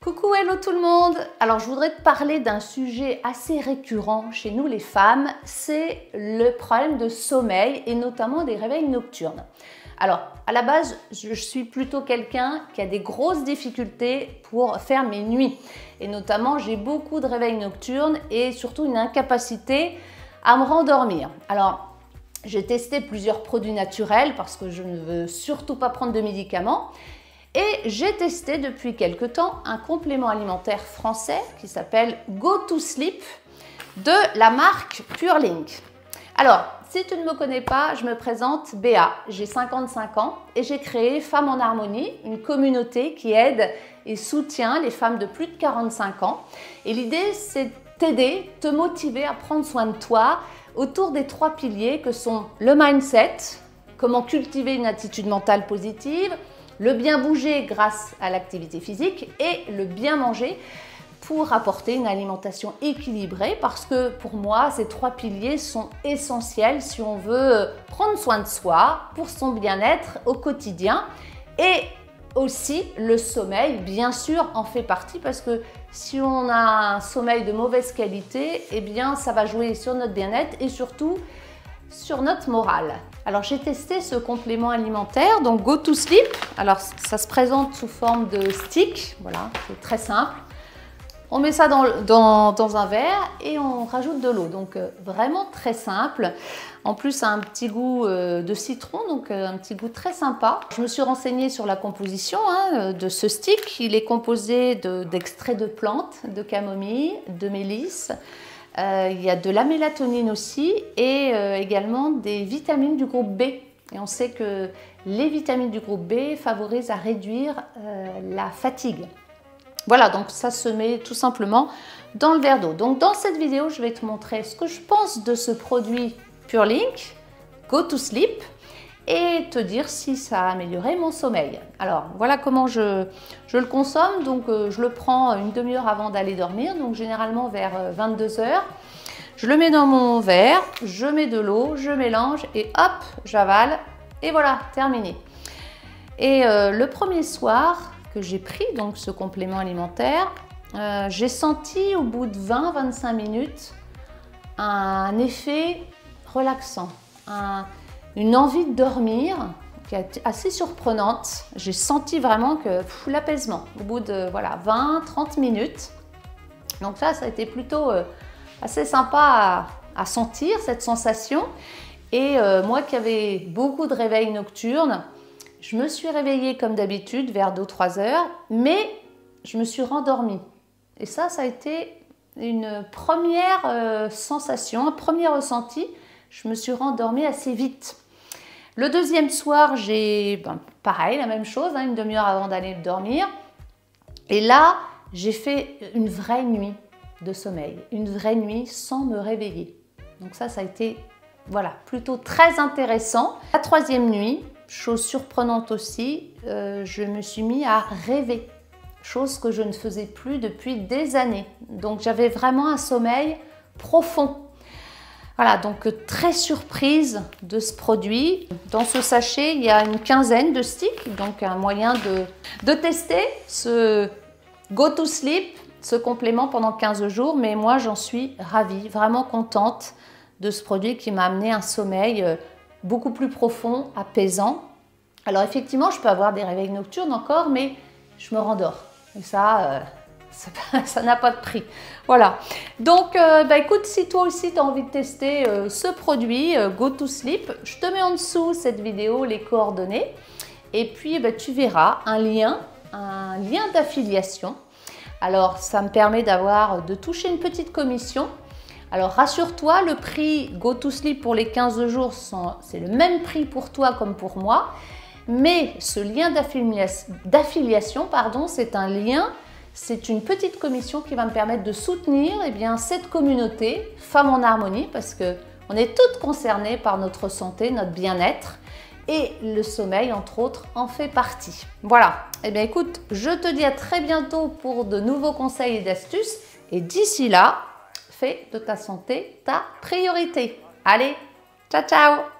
Coucou, hello tout le monde. Alors je voudrais te parler d'un sujet assez récurrent chez nous les femmes, c'est le problème de sommeil et notamment des réveils nocturnes. Alors à la base, je suis plutôt quelqu'un qui a des grosses difficultés pour faire mes nuits et notamment j'ai beaucoup de réveils nocturnes et surtout une incapacité à me rendormir. Alors j'ai testé plusieurs produits naturels parce que je ne veux surtout pas prendre de médicaments. Et j'ai testé depuis quelque temps un complément alimentaire français qui s'appelle Go to Sleep de la marque Purelink. Alors, si tu ne me connais pas, je me présente Béa, j'ai 55 ans et j'ai créé Femmes en Harmonie, une communauté qui aide et soutient les femmes de plus de 45 ans. Et l'idée, c'est t'aider, te motiver à prendre soin de toi autour des 3 piliers que sont le mindset, comment cultiver une attitude mentale positive, le bien bouger grâce à l'activité physique et le bien manger pour apporter une alimentation équilibrée parce que pour moi, ces 3 piliers sont essentiels si on veut prendre soin de soi pour son bien-être au quotidien. Et aussi le sommeil, bien sûr, en fait partie parce que si on a un sommeil de mauvaise qualité, eh bien ça va jouer sur notre bien-être et surtout sur notre morale. Alors j'ai testé ce complément alimentaire, donc Go to Sleep. Alors ça se présente sous forme de stick, voilà, c'est très simple. On met ça dans un verre et on rajoute de l'eau, donc vraiment très simple. En plus, ça a un petit goût de citron, donc un petit goût très sympa. Je me suis renseignée sur la composition de ce stick. Il est composé d'extraits de plantes, de camomille, de mélisse. Il y a de la mélatonine aussi et également des vitamines du groupe B. Et on sait que les vitamines du groupe B favorisent à réduire la fatigue. Voilà, donc ça se met tout simplement dans le verre d'eau. Donc dans cette vidéo, je vais te montrer ce que je pense de ce produit Purelink, Go to Sleep, et te dire si ça a amélioré mon sommeil. Alors voilà comment je le consomme. Donc je le prends une demi-heure avant d'aller dormir, donc généralement vers 22 h. Je le mets dans mon verre, je mets de l'eau, je mélange et hop, j'avale et voilà, terminé. Et le premier soir que j'ai pris donc ce complément alimentaire, j'ai senti au bout de 20-25 minutes un effet relaxant, une envie de dormir qui est assez surprenante. J'ai senti vraiment que l'apaisement au bout de voilà, 20-30 minutes. Donc ça a été plutôt assez sympa à sentir cette sensation. Et moi qui avais beaucoup de réveils nocturnes, je me suis réveillée comme d'habitude vers 2-3 heures, mais je me suis rendormie. Et ça a été une première sensation, un premier ressenti. Je me suis rendormie assez vite. Le deuxième soir, j'ai pareil, la même chose, une demi-heure avant d'aller dormir. Et là, j'ai fait une vraie nuit de sommeil, une vraie nuit sans me réveiller. Donc ça a été voilà, plutôt très intéressant. La troisième nuit, chose surprenante aussi, je me suis mis à rêver, chose que je ne faisais plus depuis des années. Donc j'avais vraiment un sommeil profond. Voilà, donc très surprise de ce produit. Dans ce sachet, il y a une quinzaine de sticks, donc un moyen de tester ce Go to Sleep, ce complément pendant 15 jours. Mais moi, j'en suis ravie, vraiment contente de ce produit qui m'a amené un sommeil beaucoup plus profond, apaisant. Alors effectivement, je peux avoir des réveils nocturnes encore, mais je me rendors. Et ça n'a pas de prix. Voilà. Donc, écoute, si toi aussi tu as envie de tester ce produit Go to Sleep, je te mets en dessous cette vidéo les coordonnées. Et puis, tu verras un lien d'affiliation. Alors, ça me permet de toucher une petite commission. Alors, rassure-toi, le prix Go to Sleep pour les 15 jours, c'est le même prix pour toi comme pour moi. Mais ce lien d'affiliation, c'est un lien. C'est une petite commission qui va me permettre de soutenir cette communauté Femmes en Harmonie parce qu'on est toutes concernées par notre santé, notre bien-être et le sommeil, entre autres, en fait partie. Voilà. Écoute, je te dis à très bientôt pour de nouveaux conseils et d'astuces. Et d'ici là, fais de ta santé ta priorité. Allez, ciao, ciao!